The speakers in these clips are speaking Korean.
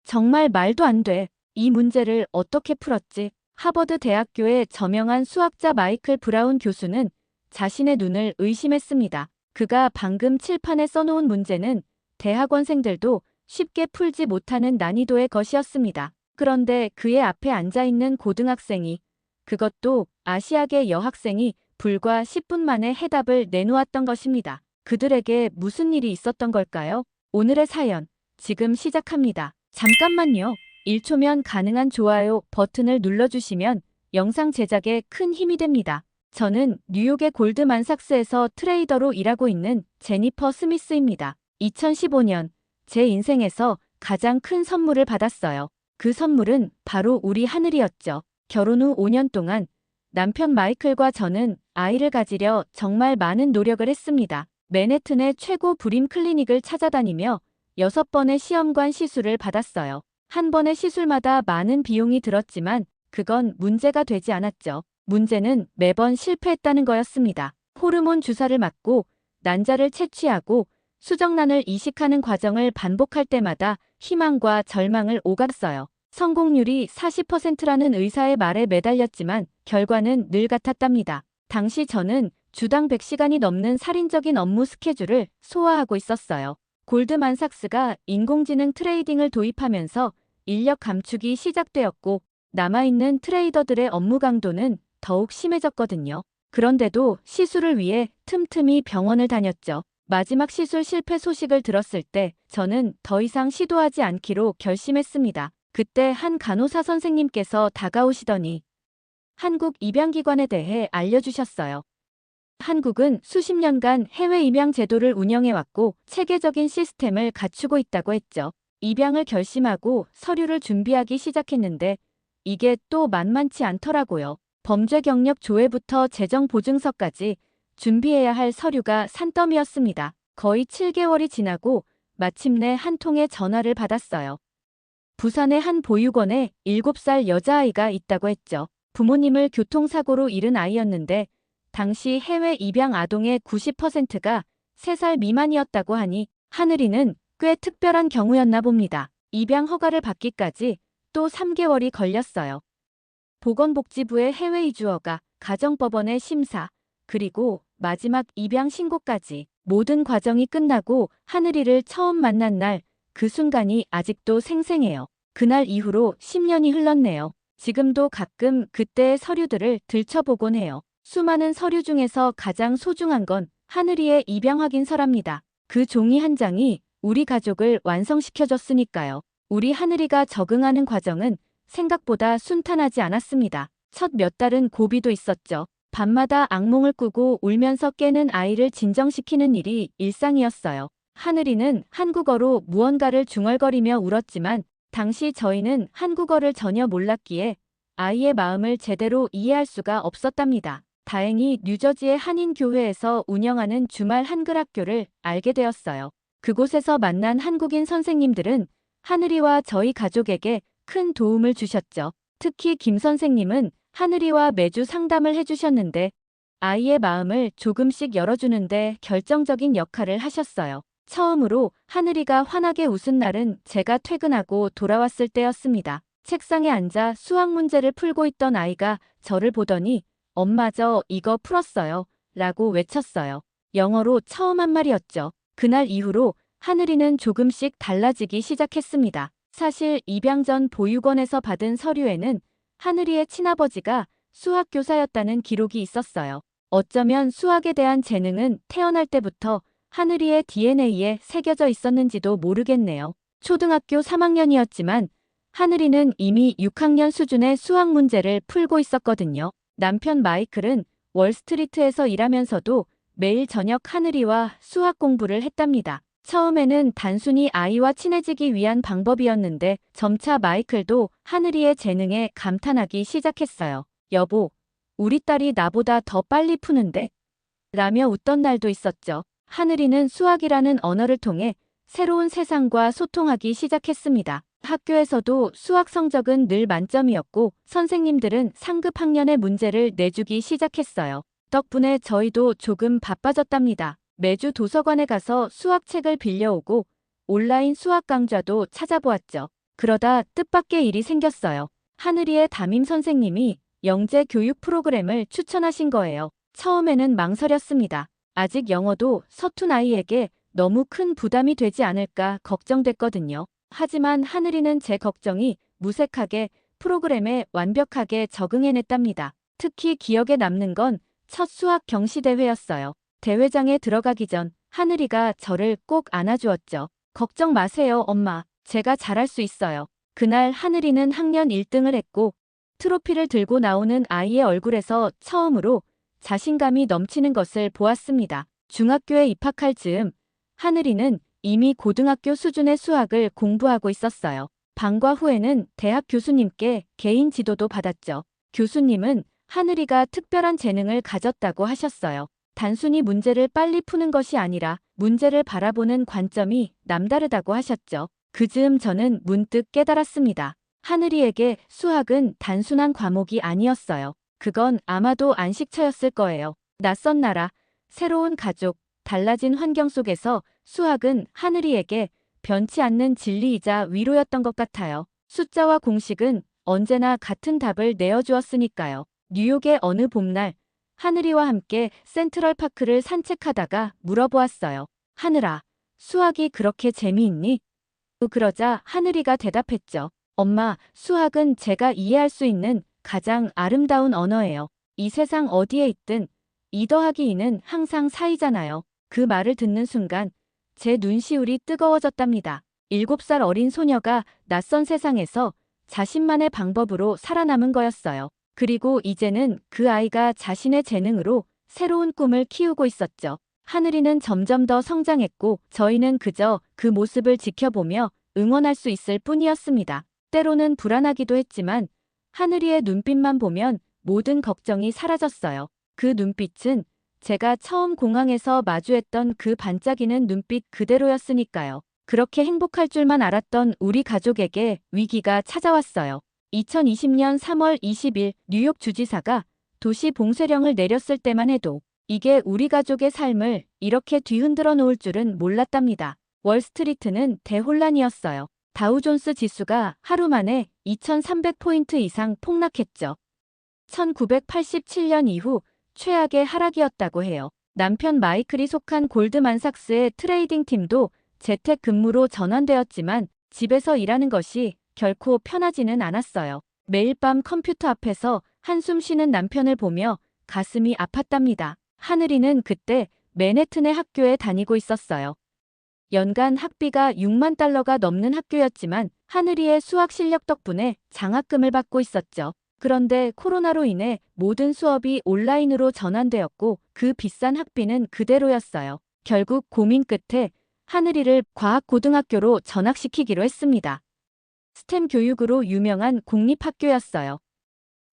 정말 말도 안 돼. 이 문제를 어떻게 풀었지? 하버드 대학교의 저명한 수학자 마이클 브라운 교수는 자신의 눈을 의심했습니다. 그가 방금 칠판에 써놓은 문제는 대학원생들도 쉽게 풀지 못하는 난이도의 것이었습니다. 그런데 그의 앞에 앉아있는 고등학생이, 그것도 아시아계 여학생이 불과 10분 만에 해답을 내놓았던 것입니다. 그들에게 무슨 일이 있었던 걸까요? 오늘의 사연, 지금 시작합니다. 잠깐만요. 1초면 가능한 좋아요 버튼을 눌러주시면 영상 제작에 큰 힘이 됩니다. 저는 뉴욕의 골드만삭스에서 트레이더로 일하고 있는 제니퍼 스미스입니다. 2015년 제 인생에서 가장 큰 선물을 받았어요. 그 선물은 바로 우리 하늘이었죠. 결혼 후 5년 동안 남편 마이클과 저는 아이를 가지려 정말 많은 노력을 했습니다. 맨해튼의 최고 불임 클리닉을 찾아다니며 6번의 시험관 시술을 받았어요. 한 번의 시술마다 많은 비용이 들었지만 그건 문제가 되지 않았죠. 문제는 매번 실패했다는 거였습니다. 호르몬 주사를 맞고 난자를 채취하고 수정란을 이식하는 과정을 반복할 때마다 희망과 절망을 오갔어요. 성공률이 40%라는 의사의 말에 매달렸지만 결과는 늘 같았답니다. 당시 저는 주당 100시간이 넘는 살인적인 업무 스케줄을 소화하고 있었어요. 골드만삭스가 인공지능 트레이딩을 도입하면서 인력 감축이 시작되었고 남아있는 트레이더들의 업무 강도는 더욱 심해졌거든요. 그런데도 시술을 위해 틈틈이 병원을 다녔죠. 마지막 시술 실패 소식을 들었을 때 저는 더 이상 시도하지 않기로 결심했습니다. 그때 한 간호사 선생님께서 다가오시더니 한국 입양기관에 대해 알려주셨어요. 한국은 수십 년간 해외 입양 제도를 운영해왔고 체계적인 시스템을 갖추고 있다고 했죠. 입양을 결심하고 서류를 준비하기 시작했는데 이게 또 만만치 않더라고요. 범죄 경력 조회부터 재정 보증서까지 준비해야 할 서류가 산더미였습니다. 거의 7개월이 지나고 마침내 한 통의 전화를 받았어요. 부산의 한 보육원에 7살 여자아이가 있다고 했죠. 부모님을 교통사고로 잃은 아이였는데 당시 해외 입양 아동의 90%가 3살 미만이었다고 하니 하늘이는 꽤 특별한 경우였나 봅니다. 입양 허가를 받기까지 또 3개월이 걸렸어요. 보건복지부의 해외 이주 허가, 가정법원의 심사, 그리고 마지막 입양 신고까지 모든 과정이 끝나고 하늘이를 처음 만난 날, 그 순간이 아직도 생생해요. 그날 이후로 10년이 흘렀네요. 지금도 가끔 그때의 서류들을 들춰보곤 해요. 수많은 서류 중에서 가장 소중한 건 하늘이의 입양 확인서랍니다. 그 종이 한 장이 우리 가족을 완성시켜줬으니까요. 우리 하늘이가 적응하는 과정은 생각보다 순탄하지 않았습니다. 첫 몇 달은 고비도 있었죠. 밤마다 악몽을 꾸고 울면서 깨는 아이를 진정시키는 일이 일상이었어요. 하늘이는 한국어로 무언가를 중얼거리며 울었지만 당시 저희는 한국어를 전혀 몰랐기에 아이의 마음을 제대로 이해할 수가 없었답니다. 다행히 뉴저지의 한인교회에서 운영하는 주말 한글 학교를 알게 되었어요. 그곳에서 만난 한국인 선생님들은 하늘이와 저희 가족에게 큰 도움을 주셨죠. 특히 김 선생님은 하늘이와 매주 상담을 해주셨는데 아이의 마음을 조금씩 열어주는데 결정적인 역할을 하셨어요. 처음으로 하늘이가 환하게 웃은 날은 제가 퇴근하고 돌아왔을 때였습니다. 책상에 앉아 수학 문제를 풀고 있던 아이가 저를 보더니 엄마 저 이거 풀었어요 라고 외쳤어요. 영어로 처음 한 말이었죠. 그날 이후로 하늘이는 조금씩 달라지기 시작했습니다. 사실 입양 전 보육원에서 받은 서류에는 하늘이의 친아버지가 수학교사였다는 기록이 있었어요. 어쩌면 수학에 대한 재능은 태어날 때부터 하늘이의 DNA에 새겨져 있었는지도 모르겠네요. 초등학교 3학년이었지만 하늘이는 이미 6학년 수준의 수학 문제를 풀고 있었거든요. 남편 마이클은 월스트리트에서 일하면서도 매일 저녁 하늘이와 수학 공부를 했답니다. 처음에는 단순히 아이와 친해지기 위한 방법이었는데 점차 마이클도 하늘이의 재능에 감탄하기 시작했어요. 여보, 우리 딸이 나보다 더 빨리 푸는데? 라며 웃던 날도 있었죠. 하늘이는 수학이라는 언어를 통해 새로운 세상과 소통하기 시작했습니다. 학교에서도 수학 성적은 늘 만점이었고 선생님들은 상급 학년의 문제를 내주기 시작했어요. 덕분에 저희도 조금 바빠졌답니다. 매주 도서관에 가서 수학책을 빌려오고 온라인 수학 강좌도 찾아보았죠. 그러다 뜻밖의 일이 생겼어요. 하늘이의 담임 선생님이 영재 교육 프로그램을 추천하신 거예요. 처음에는 망설였습니다. 아직 영어도 서툰 아이에게 너무 큰 부담이 되지 않을까 걱정됐거든요. 하지만 하늘이는 제 걱정이 무색하게 프로그램에 완벽하게 적응해냈답니다. 특히 기억에 남는 건 첫 수학 경시 대회였어요. 대회장에 들어가기 전 하늘이가 저를 꼭 안아주었죠. 걱정 마세요, 엄마. 제가 잘할 수 있어요. 그날 하늘이는 학년 1등을 했고 트로피를 들고 나오는 아이의 얼굴에서 처음으로 자신감이 넘치는 것을 보았습니다. 중학교에 입학할 즈음 하늘이는 이미 고등학교 수준의 수학을 공부하고 있었어요. 방과 후에는 대학 교수님께 개인 지도도 받았죠. 교수님은 하늘이가 특별한 재능을 가졌다고 하셨어요. 단순히 문제를 빨리 푸는 것이 아니라 문제를 바라보는 관점이 남다르다고 하셨죠. 그 즈음 저는 문득 깨달았습니다. 하늘이에게 수학은 단순한 과목이 아니었어요. 그건 아마도 안식처였을 거예요. 낯선 나라, 새로운 가족, 달라진 환경 속에서 수학은 하늘이에게 변치 않는 진리이자 위로였던 것 같아요. 숫자와 공식은 언제나 같은 답을 내어주었으니까요. 뉴욕의 어느 봄날, 하늘이와 함께 센트럴파크를 산책하다가 물어보았어요. 하늘아, 수학이 그렇게 재미있니? 그러자 하늘이가 대답했죠. 엄마, 수학은 제가 이해할 수 있는 가장 아름다운 언어예요. 이 세상 어디에 있든 2 더하기 2는 항상 4이잖아요. 그 말을 듣는 순간 제 눈시울이 뜨거워졌답니다. 7살 어린 소녀가 낯선 세상에서 자신만의 방법으로 살아남은 거였어요. 그리고 이제는 그 아이가 자신의 재능으로 새로운 꿈을 키우고 있었죠. 하늘이는 점점 더 성장했고 저희는 그저 그 모습을 지켜보며 응원할 수 있을 뿐이었습니다. 때로는 불안하기도 했지만 하늘이의 눈빛만 보면 모든 걱정이 사라졌어요. 그 눈빛은 제가 처음 공항에서 마주했던 그 반짝이는 눈빛 그대로였으니까요. 그렇게 행복할 줄만 알았던 우리 가족에게 위기가 찾아왔어요. 2020년 3월 20일 뉴욕 주지사가 도시 봉쇄령을 내렸을 때만 해도 이게 우리 가족의 삶을 이렇게 뒤흔들어 놓을 줄은 몰랐답니다. 월스트리트는 대혼란이었어요. 다우존스 지수가 하루 만에 2,300포인트 이상 폭락했죠. 1987년 이후 최악의 하락이었다고 해요. 남편 마이클이 속한 골드만삭스의 트레이딩 팀도 재택 근무로 전환되었지만 집에서 일하는 것이 결코 편하지는 않았어요. 매일 밤 컴퓨터 앞에서 한숨 쉬는 남편을 보며 가슴이 아팠답니다. 하늘이는 그때 맨해튼의 학교에 다니고 있었어요. 연간 학비가 6만 달러가 넘는 학교였지만 하늘이의 수학 실력 덕분에 장학금을 받고 있었죠. 그런데 코로나로 인해 모든 수업이 온라인으로 전환되었고 그 비싼 학비는 그대로였어요. 결국 고민 끝에 하늘이를 과학고등학교로 전학시키기로 했습니다. 스템 교육으로 유명한 공립학교였어요.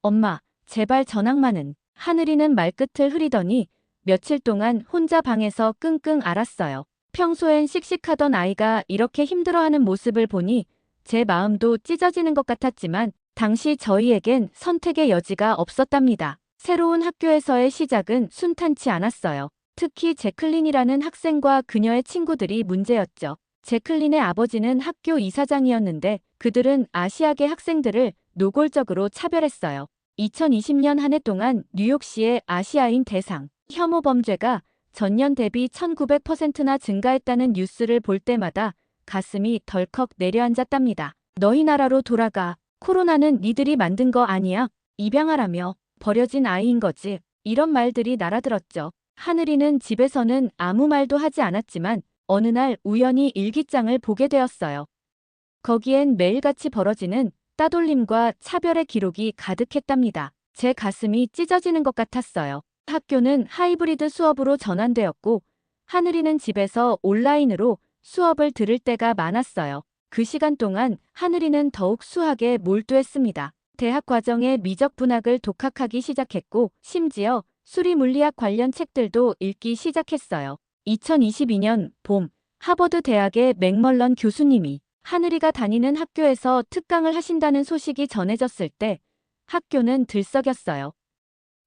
엄마, 제발 전학만은. 하늘이는 말끝을 흐리더니 며칠 동안 혼자 방에서 끙끙 앓았어요. 평소엔 씩씩하던 아이가 이렇게 힘들어하는 모습을 보니 제 마음도 찢어지는 것 같았지만 당시 저희에겐 선택의 여지가 없었답니다. 새로운 학교에서의 시작은 순탄치 않았어요. 특히 제클린이라는 학생과 그녀의 친구들이 문제였죠. 제클린의 아버지는 학교 이사장이었는데 그들은 아시아계 학생들을 노골적으로 차별했어요. 2020년 한 해 동안 뉴욕시의 아시아인 대상 혐오 범죄가 전년 대비 1900%나 증가했다는 뉴스를 볼 때마다 가슴이 덜컥 내려앉았답니다. 너희 나라로 돌아가. 코로나는 니들이 만든 거 아니야. 입양하라며. 버려진 아이인 거지. 이런 말들이 날아들었죠. 하늘이는 집에서는 아무 말도 하지 않았지만 어느 날 우연히 일기장을 보게 되었어요. 거기엔 매일같이 벌어지는 따돌림과 차별의 기록이 가득했답니다. 제 가슴이 찢어지는 것 같았어요. 학교는 하이브리드 수업으로 전환되었고 하늘이는 집에서 온라인으로 수업을 들을 때가 많았어요. 그 시간 동안 하늘이는 더욱 수학에 몰두했습니다. 대학 과정에 미적분학을 독학하기 시작했고 심지어 수리물리학 관련 책들도 읽기 시작했어요. 2022년 봄 하버드 대학의 맥멀런 교수님이 하늘이가 다니는 학교에서 특강을 하신다는 소식이 전해졌을 때 학교는 들썩였어요.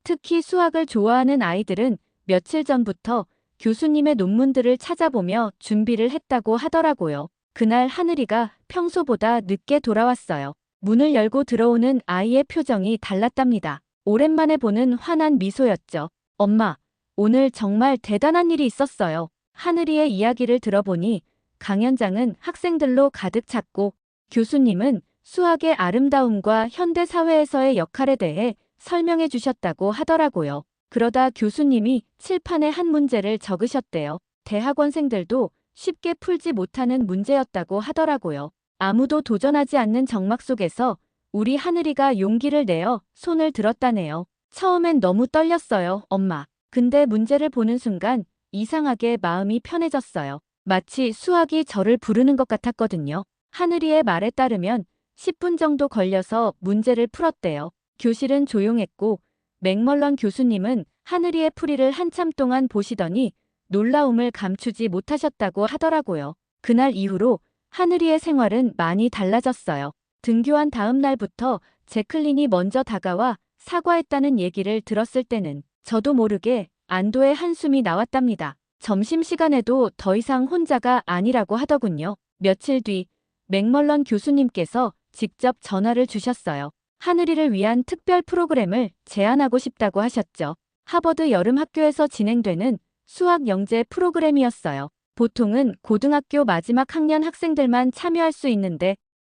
특히 수학을 좋아하는 아이들은 며칠 전부터 교수님의 논문들을 찾아보며 준비를 했다고 하더라고요. 그날 하늘이가 평소보다 늦게 돌아왔어요. 문을 열고 들어오는 아이의 표정이 달랐답니다. 오랜만에 보는 환한 미소였죠. 엄마, 오늘 정말 대단한 일이 있었어요. 하늘이의 이야기를 들어보니 강연장은 학생들로 가득 찼고 교수님은 수학의 아름다움과 현대 사회에서의 역할에 대해 설명해 주셨다고 하더라고요. 그러다 교수님이 칠판에 한 문제를 적으셨대요. 대학원생들도 쉽게 풀지 못하는 문제였다고 하더라고요. 아무도 도전하지 않는 정막 속에서 우리 하늘이가 용기를 내어 손을 들었다네요. 처음엔 너무 떨렸어요, 엄마. 근데 문제를 보는 순간 이상하게 마음이 편해졌어요. 마치 수학이 저를 부르는 것 같았거든요. 하늘이의 말에 따르면 10분 정도 걸려서 문제를 풀었대요. 교실은 조용했고 맥멀런 교수님은 하늘이의 풀이를 한참 동안 보시더니 놀라움을 감추지 못하셨다고 하더라고요. 그날 이후로 하늘이의 생활은 많이 달라졌어요. 등교한 다음 날부터 제클린이 먼저 다가와 사과했다는 얘기를 들었을 때는 저도 모르게 안도의 한숨이 나왔답니다. 점심시간에도 더 이상 혼자가 아니라고 하더군요. 며칠 뒤 맥멀런 교수님께서 직접 전화를 주셨어요. 하늘이를 위한 특별 프로그램을 제안하고 싶다고 하셨죠. 하버드 여름학교에서 진행되는 수학 영재 프로그램이었어요. 보통은 고등학교 마지막 학년 학생들만 참여할 수 있는데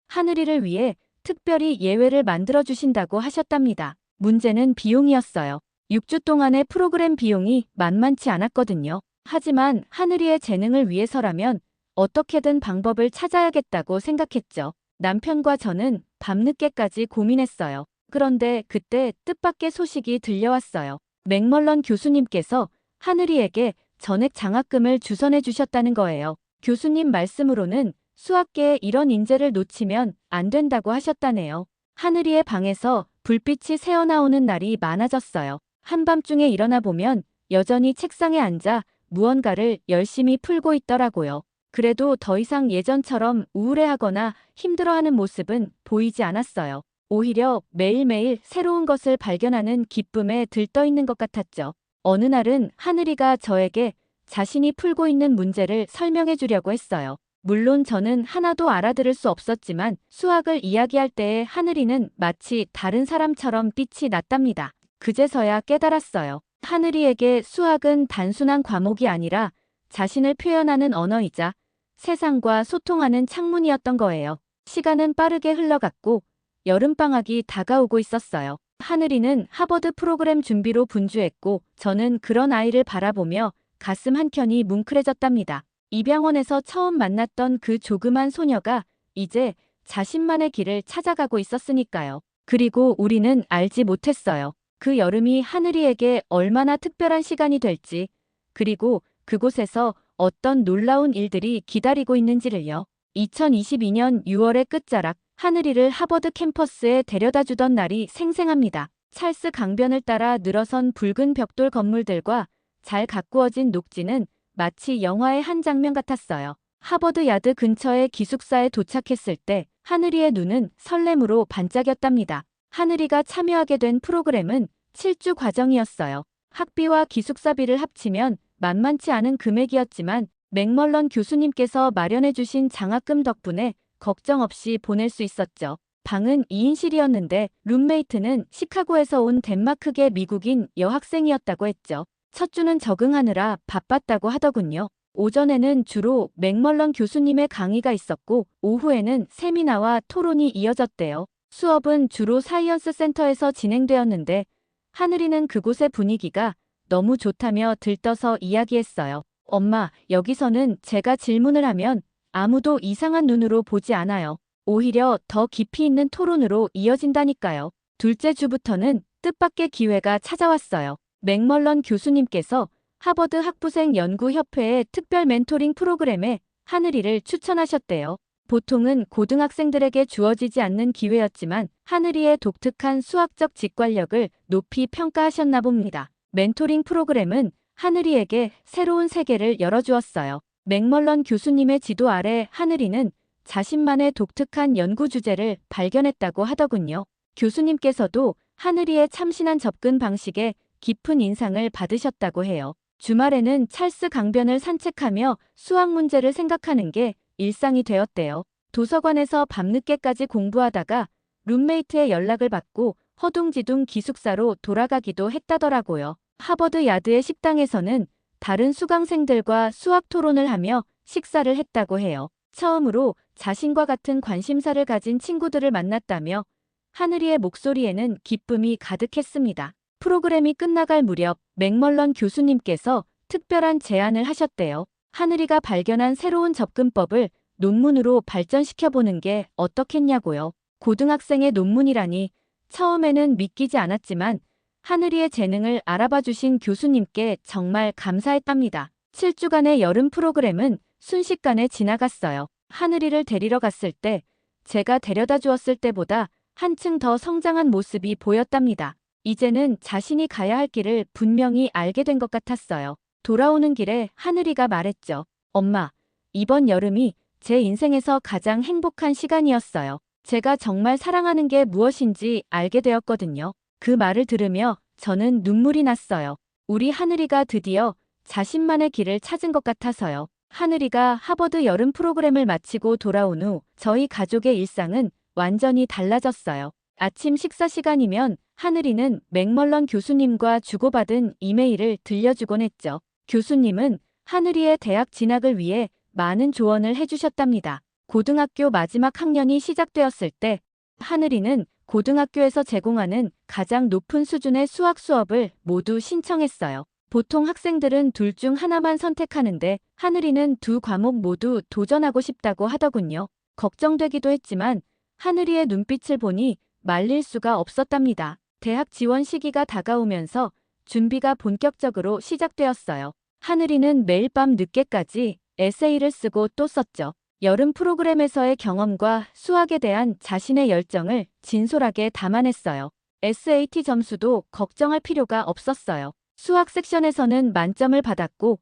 하늘이를 위해 특별히 예외를 만들어 주신다고 하셨답니다. 문제는 비용이었어요. 6주 동안의 프로그램 비용이 만만치 않았거든요. 하지만 하늘이의 재능을 위해서라면 어떻게든 방법을 찾아야겠다고 생각했죠. 남편과 저는 밤늦게까지 고민했어요. 그런데 그때 뜻밖의 소식이 들려왔어요. 맥멀런 교수님께서 하늘이에게 전액 장학금을 주선해 주셨다는 거예요. 교수님 말씀으로는 수학계에 이런 인재를 놓치면 안 된다고 하셨다네요. 하늘이의 방에서 불빛이 새어나오는 날이 많아졌어요. 한밤중에 일어나 보면 여전히 책상에 앉아 무언가를 열심히 풀고 있더라고요. 그래도 더 이상 예전처럼 우울해하거나 힘들어하는 모습은 보이지 않았어요. 오히려 매일매일 새로운 것을 발견하는 기쁨에 들떠있는 것 같았죠. 어느 날은 하늘이가 저에게 자신이 풀고 있는 문제를 설명해 주려고 했어요. 물론 저는 하나도 알아들을 수 없었지만 수학을 이야기할 때의 하늘이는 마치 다른 사람처럼 빛이 났답니다. 그제서야 깨달았어요. 하늘이에게 수학은 단순한 과목이 아니라 자신을 표현하는 언어이자 세상과 소통하는 창문이었던 거예요. 시간은 빠르게 흘러갔고 여름방학이 다가오고 있었어요. 하늘이는 하버드 프로그램 준비로 분주했고 저는 그런 아이를 바라보며 가슴 한켠이 뭉클해졌답니다. 입양원에서 처음 만났던 그 조그만 소녀가 이제 자신만의 길을 찾아가고 있었으니까요. 그리고 우리는 알지 못했어요. 그 여름이 하늘이에게 얼마나 특별한 시간이 될지, 그리고 그곳에서 어떤 놀라운 일들이 기다리고 있는지를요. 2022년 6월의 끝자락, 하늘이를 하버드 캠퍼스에 데려다 주던 날이 생생합니다. 찰스 강변을 따라 늘어선 붉은 벽돌 건물들과 잘 가꾸어진 녹지는 마치 영화의 한 장면 같았어요. 하버드 야드 근처의 기숙사에 도착했을 때 하늘이의 눈은 설렘으로 반짝였답니다. 하늘이가 참여하게 된 프로그램은 7주 과정이었어요. 학비와 기숙사비를 합치면 만만치 않은 금액이었지만 맥멀런 교수님께서 마련해 주신 장학금 덕분에 걱정 없이 보낼 수 있었죠. 방은 2인실이었는데 룸메이트는 시카고에서 온 덴마크계 미국인 여학생이었다고 했죠. 첫 주는 적응하느라 바빴다고 하더군요. 오전에는 주로 맥멀런 교수님의 강의가 있었고 오후에는 세미나와 토론이 이어졌대요. 수업은 주로 사이언스 센터에서 진행되었는데 하늘이는 그곳의 분위기가 너무 좋다며 들떠서 이야기했어요. 엄마, 여기서는 제가 질문을 하면 아무도 이상한 눈으로 보지 않아요. 오히려 더 깊이 있는 토론으로 이어진다니까요. 둘째 주부터는 뜻밖의 기회가 찾아왔어요. 맥멀런 교수님께서 하버드 학부생 연구협회의 특별 멘토링 프로그램에 하늘이를 추천하셨대요. 보통은 고등학생들에게 주어지지 않는 기회였지만 하늘이의 독특한 수학적 직관력을 높이 평가하셨나 봅니다. 멘토링 프로그램은 하늘이에게 새로운 세계를 열어주었어요. 맥멀런 교수님의 지도 아래 하늘이는 자신만의 독특한 연구 주제를 발견했다고 하더군요. 교수님께서도 하늘이의 참신한 접근 방식에 깊은 인상을 받으셨다고 해요. 주말에는 찰스 강변을 산책하며 수학 문제를 생각하는 게 일상이 되었대요. 도서관에서 밤늦게까지 공부하다가 룸메이트의 연락을 받고 허둥지둥 기숙사로 돌아가기도 했다더라고요. 하버드 야드의 식당에서는 다른 수강생들과 수학 토론을 하며 식사를 했다고 해요. 처음으로 자신과 같은 관심사를 가진 친구들을 만났다며 하늘이의 목소리에는 기쁨이 가득했습니다. 프로그램이 끝나갈 무렵 맥멀런 교수님께서 특별한 제안을 하셨대요. 하늘이가 발견한 새로운 접근법을 논문으로 발전시켜보는 게 어떻겠냐고요. 고등학생의 논문이라니 처음에는 믿기지 않았지만 하늘이의 재능을 알아봐 주신 교수님께 정말 감사했답니다. 7주간의 여름 프로그램은 순식간에 지나갔어요. 하늘이를 데리러 갔을 때 제가 데려다 주었을 때보다 한층 더 성장한 모습이 보였답니다. 이제는 자신이 가야 할 길을 분명히 알게 된 것 같았어요. 돌아오는 길에 하늘이가 말했죠. 엄마, 이번 여름이 제 인생에서 가장 행복한 시간이었어요. 제가 정말 사랑하는 게 무엇인지 알게 되었거든요. 그 말을 들으며 저는 눈물이 났어요. 우리 하늘이가 드디어 자신만의 길을 찾은 것 같아서요. 하늘이가 하버드 여름 프로그램을 마치고 돌아온 후 저희 가족의 일상은 완전히 달라졌어요. 아침 식사 시간이면 하늘이는 맥멀런 교수님과 주고받은 이메일을 들려주곤 했죠. 교수님은 하늘이의 대학 진학을 위해 많은 조언을 해주셨답니다. 고등학교 마지막 학년이 시작되었을 때 하늘이는 고등학교에서 제공하는 가장 높은 수준의 수학 수업을 모두 신청했어요. 보통 학생들은 둘 중 하나만 선택하는데 하늘이는 두 과목 모두 도전하고 싶다고 하더군요. 걱정되기도 했지만 하늘이의 눈빛을 보니 말릴 수가 없었답니다. 대학 지원 시기가 다가오면서 준비가 본격적으로 시작되었어요. 하늘이는 매일 밤 늦게까지 에세이를 쓰고 또 썼죠. 여름 프로그램에서의 경험과 수학에 대한 자신의 열정을 진솔하게 담아냈어요. SAT 점수도 걱정할 필요가 없었어요. 수학 섹션에서는 만점을 받았고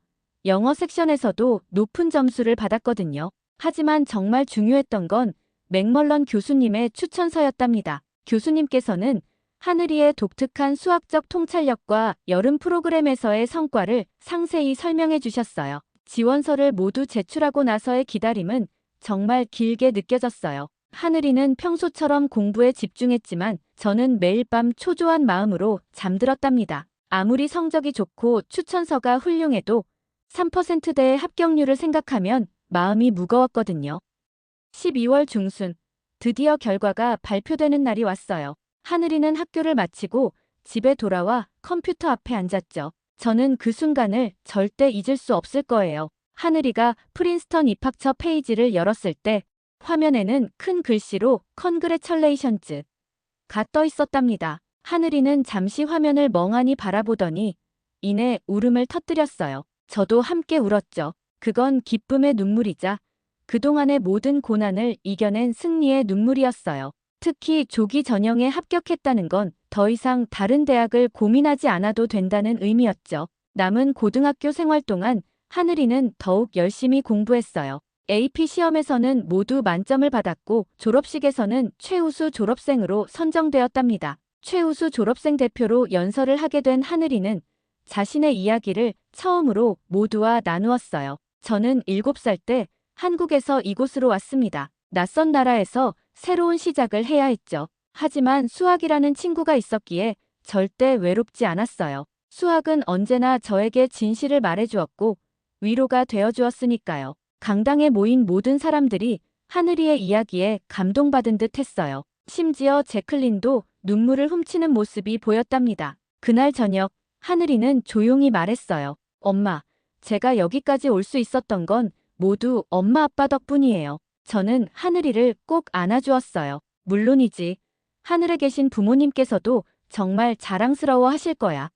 영어 섹션에서도 높은 점수를 받았거든요. 하지만 정말 중요했던 건 맥멀런 교수님의 추천서였답니다. 교수님께서는 하늘이의 독특한 수학적 통찰력과 여름 프로그램에서의 성과를 상세히 설명해 주셨어요. 지원서를 모두 제출하고 나서의 기다림은 정말 길게 느껴졌어요. 하늘이는 평소처럼 공부에 집중했지만 저는 매일 밤 초조한 마음으로 잠들었답니다. 아무리 성적이 좋고 추천서가 훌륭해도 3%대의 합격률을 생각하면 마음이 무거웠거든요. 12월 중순, 드디어 결과가 발표되는 날이 왔어요. 하늘이는 학교를 마치고 집에 돌아와 컴퓨터 앞에 앉았죠. 저는 그 순간을 절대 잊을 수 없을 거예요. 하늘이가 프린스턴 입학처 페이지를 열었을 때 화면에는 큰 글씨로 Congratulations가 떠 있었답니다. 하늘이는 잠시 화면을 멍하니 바라보더니 이내 울음을 터뜨렸어요. 저도 함께 울었죠. 그건 기쁨의 눈물이자 그동안의 모든 고난을 이겨낸 승리의 눈물이었어요. 특히 조기 전형에 합격했다는 건 더 이상 다른 대학을 고민하지 않아도 된다는 의미였죠. 남은 고등학교 생활 동안 하늘이는 더욱 열심히 공부했어요. AP 시험에서는 모두 만점을 받았고 졸업식에서는 최우수 졸업생으로 선정되었답니다. 최우수 졸업생 대표로 연설을 하게 된 하늘이는 자신의 이야기를 처음으로 모두와 나누었어요. 저는 7살 때 한국에서 이곳으로 왔습니다. 낯선 나라에서 새로운 시작을 해야 했죠. 하지만 수학이라는 친구가 있었기에 절대 외롭지 않았어요. 수학은 언제나 저에게 진실을 말해주었고 위로가 되어주었으니까요. 강당에 모인 모든 사람들이 하늘이의 이야기에 감동받은 듯 했어요. 심지어 제클린도 눈물을 훔치는 모습이 보였답니다. 그날 저녁 하늘이는 조용히 말했어요. 엄마, 제가 여기까지 올 수 있었던 건 모두 엄마 아빠 덕분이에요. 저는 하늘이를 꼭 안아주었어요. 물론이지. 하늘에 계신 부모님께서도 정말 자랑스러워 하실 거야.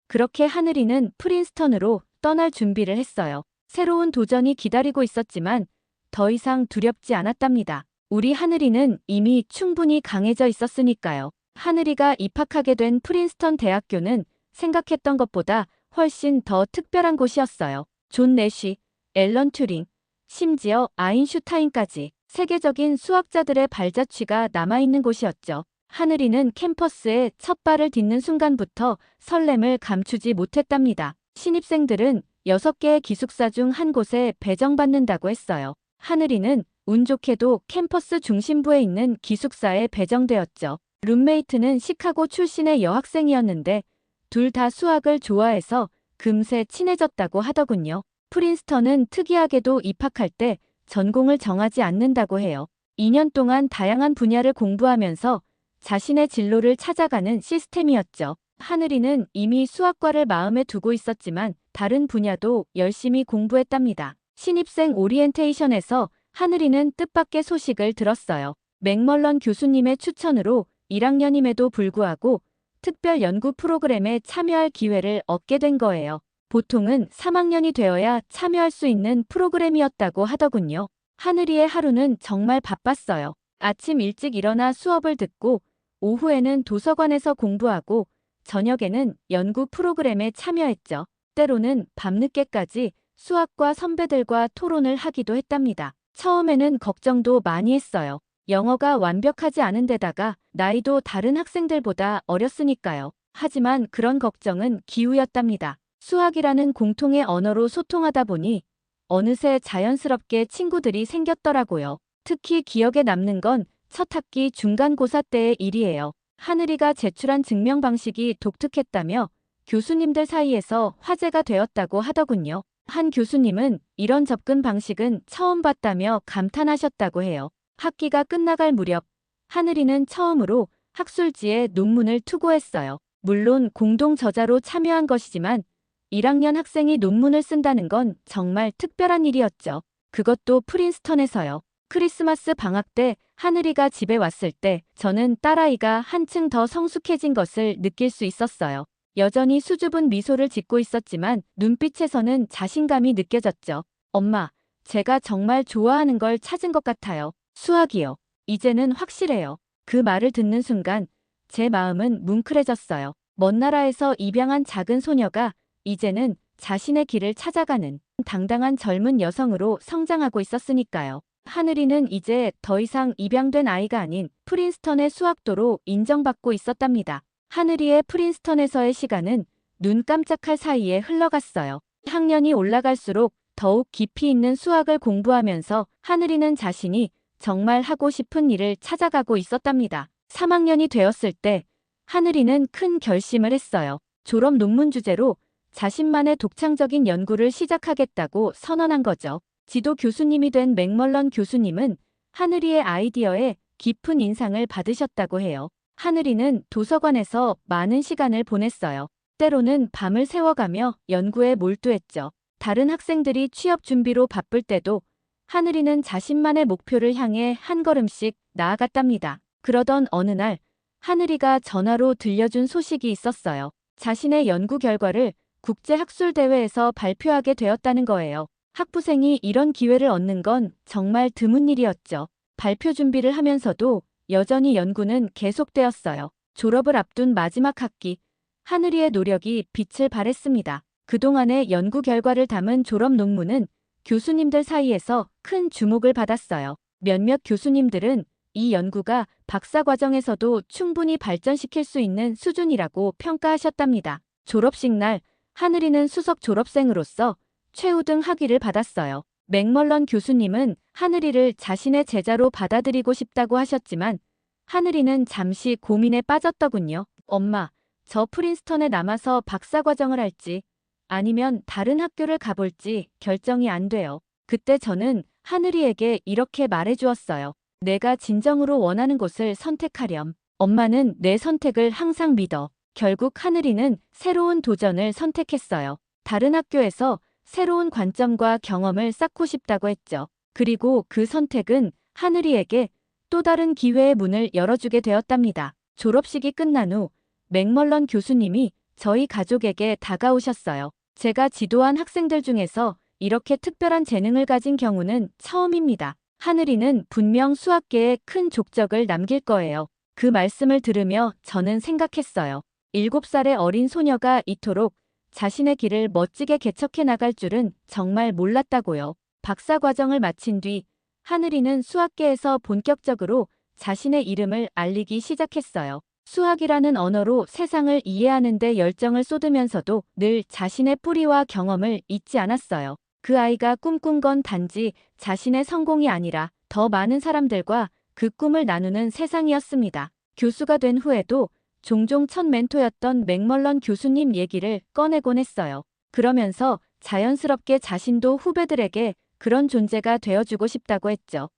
그렇게 하늘이는 프린스턴으로 떠날 준비를 했어요. 새로운 도전이 기다리고 있었지만 더 이상 두렵지 않았답니다. 우리 하늘이는 이미 충분히 강해져 있었으니까요. 하늘이가 입학하게 된 프린스턴 대학교는 생각했던 것보다 훨씬 더 특별한 곳이었어요. 존 내쉬, 앨런 튜링, 심지어 아인슈타인까지 세계적인 수학자들의 발자취가 남아있는 곳이었죠. 하늘이는 캠퍼스에 첫 발을 딛는 순간부터 설렘을 감추지 못했답니다. 신입생들은 6개의 기숙사 중 한 곳에 배정받는다고 했어요. 하늘이는 운 좋게도 캠퍼스 중심부에 있는 기숙사에 배정되었죠. 룸메이트는 시카고 출신의 여학생이었는데 둘 다 수학을 좋아해서 금세 친해졌다고 하더군요. 프린스턴은 특이하게도 입학할 때 전공을 정하지 않는다고 해요. 2년 동안 다양한 분야를 공부하면서 자신의 진로를 찾아가는 시스템이었죠. 하늘이는 이미 수학과를 마음에 두고 있었지만 다른 분야도 열심히 공부했답니다. 신입생 오리엔테이션에서 하늘이는 뜻밖의 소식을 들었어요. 맥멀런 교수님의 추천으로 1학년임에도 불구하고 특별 연구 프로그램에 참여할 기회를 얻게 된 거예요. 보통은 3학년이 되어야 참여할 수 있는 프로그램이었다고 하더군요. 하늘이의 하루는 정말 바빴어요. 아침 일찍 일어나 수업을 듣고 오후에는 도서관에서 공부하고 저녁에는 연구 프로그램에 참여했죠. 때로는 밤늦게까지 수학과 선배들과 토론을 하기도 했답니다. 처음에는 걱정도 많이 했어요. 영어가 완벽하지 않은 데다가 나이도 다른 학생들보다 어렸으니까요. 하지만 그런 걱정은 기우였답니다. 수학이라는 공통의 언어로 소통하다 보니 어느새 자연스럽게 친구들이 생겼더라고요. 특히 기억에 남는 건 첫 학기 중간고사 때의 일이에요. 하늘이가 제출한 증명 방식이 독특했다며 교수님들 사이에서 화제가 되었다고 하더군요. 한 교수님은 이런 접근 방식은 처음 봤다며 감탄하셨다고 해요. 학기가 끝나갈 무렵 하늘이는 처음으로 학술지에 논문을 투고했어요. 물론 공동 저자로 참여한 것이지만 1학년 학생이 논문을 쓴다는 건 정말 특별한 일이었죠. 그것도 프린스턴에서요. 크리스마스 방학 때 하늘이가 집에 왔을 때 저는 딸아이가 한층 더 성숙해진 것을 느낄 수 있었어요. 여전히 수줍은 미소를 짓고 있었지만 눈빛에서는 자신감이 느껴졌죠. 엄마, 제가 정말 좋아하는 걸 찾은 것 같아요. 수학이요. 이제는 확실해요. 그 말을 듣는 순간 제 마음은 뭉클해졌어요. 먼 나라에서 입양한 작은 소녀가 이제는 자신의 길을 찾아가는 당당한 젊은 여성으로 성장하고 있었으니까요. 하늘이는 이제 더 이상 입양된 아이가 아닌 프린스턴의 수학도로 인정받고 있었답니다. 하늘이의 프린스턴에서의 시간은 눈 깜짝할 사이에 흘러갔어요. 학년이 올라갈수록 더욱 깊이 있는 수학을 공부하면서 하늘이는 자신이 정말 하고 싶은 일을 찾아가고 있었답니다. 3학년이 되었을 때 하늘이는 큰 결심을 했어요. 졸업 논문 주제로 자신만의 독창적인 연구를 시작하겠다고 선언한 거죠. 지도 교수님이 된 맥멀런 교수님은 하늘이의 아이디어에 깊은 인상을 받으셨다고 해요. 하늘이는 도서관에서 많은 시간을 보냈어요. 때로는 밤을 새워가며 연구에 몰두했죠. 다른 학생들이 취업 준비로 바쁠 때도 하늘이는 자신만의 목표를 향해 한 걸음씩 나아갔답니다. 그러던 어느 날 하늘이가 전화로 들려준 소식이 있었어요. 자신의 연구 결과를 국제학술대회에서 발표하게 되었다는 거예요. 학부생이 이런 기회를 얻는 건 정말 드문 일이었죠. 발표 준비를 하면서도 여전히 연구는 계속되었어요. 졸업을 앞둔 마지막 학기, 하늘이의 노력이 빛을 발했습니다. 그동안의 연구 결과를 담은 졸업 논문은 교수님들 사이에서 큰 주목을 받았어요. 몇몇 교수님들은 이 연구가 박사과정에서도 충분히 발전시킬 수 있는 수준이라고 평가하셨답니다. 졸업식 날, 하늘이는 수석 졸업생으로서 최우등 학위를 받았어요. 맥멀런 교수님은 하늘이를 자신의 제자로 받아들이고 싶다고 하셨지만 하늘이는 잠시 고민에 빠졌더군요. 엄마, 저 프린스턴에 남아서 박사과정을 할지 아니면 다른 학교를 가볼지 결정이 안 돼요. 그때 저는 하늘이에게 이렇게 말해주었어요. 내가 진정으로 원하는 곳을 선택하렴. 엄마는 내 선택을 항상 믿어. 결국 하늘이는 새로운 도전을 선택했어요. 다른 학교에서 새로운 관점과 경험을 쌓고 싶다고 했죠. 그리고 그 선택은 하늘이에게 또 다른 기회의 문을 열어주게 되었답니다. 졸업식이 끝난 후 맥멀런 교수님이 저희 가족에게 다가오셨어요. 제가 지도한 학생들 중에서 이렇게 특별한 재능을 가진 경우는 처음입니다. 하늘이는 분명 수학계에 큰 족적을 남길 거예요. 그 말씀을 들으며 저는 생각했어요. 7살의 어린 소녀가 이토록 자신의 길을 멋지게 개척해 나갈 줄은 정말 몰랐다고요. 박사과정을 마친 뒤 하늘이는 수학계에서 본격적으로 자신의 이름을 알리기 시작했어요. 수학이라는 언어로 세상을 이해하는 데 열정을 쏟으면서도 늘 자신의 뿌리와 경험을 잊지 않았어요. 그 아이가 꿈꾼 건 단지 자신의 성공이 아니라 더 많은 사람들과 그 꿈을 나누는 세상이었습니다. 교수가 된 후에도 종종 첫 멘토였던 맥멀런 교수님 얘기를 꺼내곤 했어요. 그러면서 자연스럽게 자신도 후배들에게 그런 존재가 되어주고 싶다고 했죠.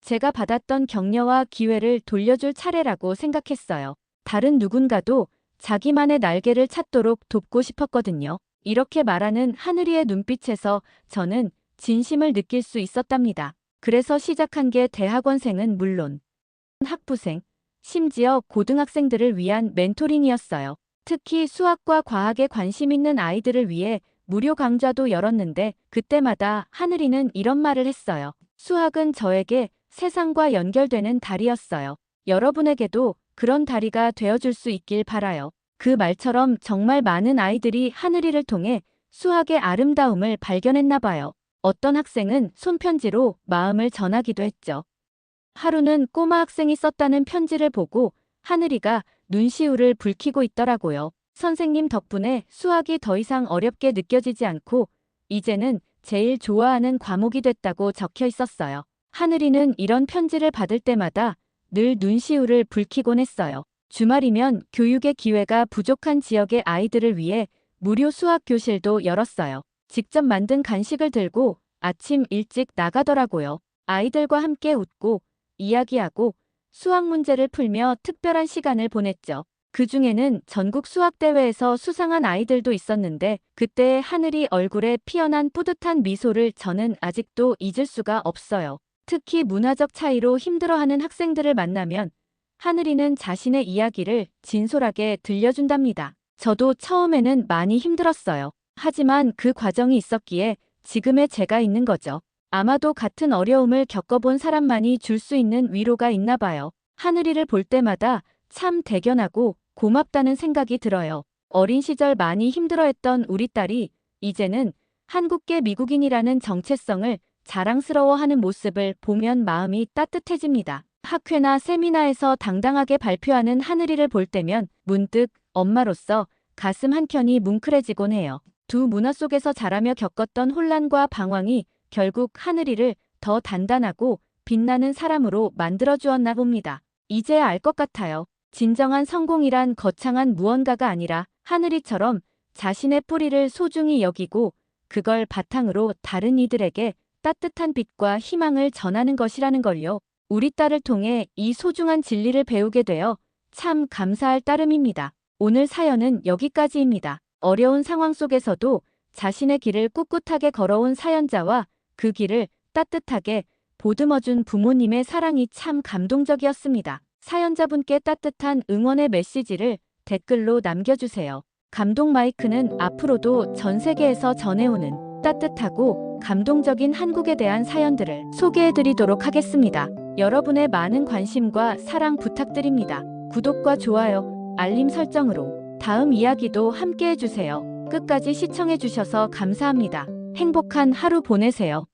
제가 받았던 격려와 기회를 돌려줄 차례라고 생각했어요. 다른 누군가도 자기만의 날개를 찾도록 돕고 싶었거든요. 이렇게 말하는 하늘이의 눈빛에서 저는 진심을 느낄 수 있었답니다. 그래서 시작한 게 대학원생은 물론 학부생, 심지어 고등학생들을 위한 멘토링이었어요. 특히 수학과 과학에 관심 있는 아이들을 위해 무료 강좌도 열었는데 그때마다 하늘이는 이런 말을 했어요. 수학은 저에게 세상과 연결되는 다리였어요. 여러분에게도 그런 다리가 되어줄 수 있길 바라요. 그 말처럼 정말 많은 아이들이 하늘이를 통해 수학의 아름다움을 발견했나 봐요. 어떤 학생은 손편지로 마음을 전하기도 했죠. 하루는 꼬마 학생이 썼다는 편지를 보고 하늘이가 눈시울을 붉히고 있더라고요. 선생님 덕분에 수학이 더 이상 어렵게 느껴지지 않고 이제는 제일 좋아하는 과목이 됐다고 적혀 있었어요. 하늘이는 이런 편지를 받을 때마다 늘 눈시울을 붉히곤 했어요. 주말이면 교육의 기회가 부족한 지역의 아이들을 위해 무료 수학 교실도 열었어요. 직접 만든 간식을 들고 아침 일찍 나가더라고요. 아이들과 함께 웃고 이야기하고 수학 문제를 풀며 특별한 시간을 보냈죠. 그 중에는 전국 수학대회에서 수상한 아이들도 있었는데 그때의 하늘이 얼굴에 피어난 뿌듯한 미소를 저는 아직도 잊을 수가 없어요. 특히 문화적 차이로 힘들어하는 학생들을 만나면 하늘이는 자신의 이야기를 진솔하게 들려준답니다. 저도 처음에는 많이 힘들었어요. 하지만 그 과정이 있었기에 지금의 제가 있는 거죠. 아마도 같은 어려움을 겪어본 사람만이 줄 수 있는 위로가 있나 봐요. 하늘이를 볼 때마다 참 대견하고 고맙다는 생각이 들어요. 어린 시절 많이 힘들어했던 우리 딸이 이제는 한국계 미국인이라는 정체성을 자랑스러워하는 모습을 보면 마음이 따뜻해집니다. 학회나 세미나에서 당당하게 발표하는 하늘이를 볼 때면 문득 엄마로서 가슴 한켠이 뭉클해지곤 해요. 두 문화 속에서 자라며 겪었던 혼란과 방황이 결국 하늘이를 더 단단하고 빛나는 사람으로 만들어주었나 봅니다. 이제야 알 것 같아요. 진정한 성공이란 거창한 무언가가 아니라 하늘이처럼 자신의 뿌리를 소중히 여기고 그걸 바탕으로 다른 이들에게 따뜻한 빛과 희망을 전하는 것이라는 걸요. 우리 딸을 통해 이 소중한 진리를 배우게 되어 참 감사할 따름입니다. 오늘 사연은 여기까지입니다. 어려운 상황 속에서도 자신의 길을 꿋꿋하게 걸어온 사연자와 그 길을 따뜻하게 보듬어준 부모님의 사랑이 참 감동적이었습니다. 사연자분께 따뜻한 응원의 메시지를 댓글로 남겨주세요. 감동 마이크는 앞으로도 전 세계에서 전해오는 따뜻하고 감동적인 한국에 대한 사연들을 소개해드리도록 하겠습니다. 여러분의 많은 관심과 사랑 부탁드립니다. 구독과 좋아요, 알림 설정으로 다음 이야기도 함께 해주세요. 끝까지 시청해주셔서 감사합니다. 행복한 하루 보내세요.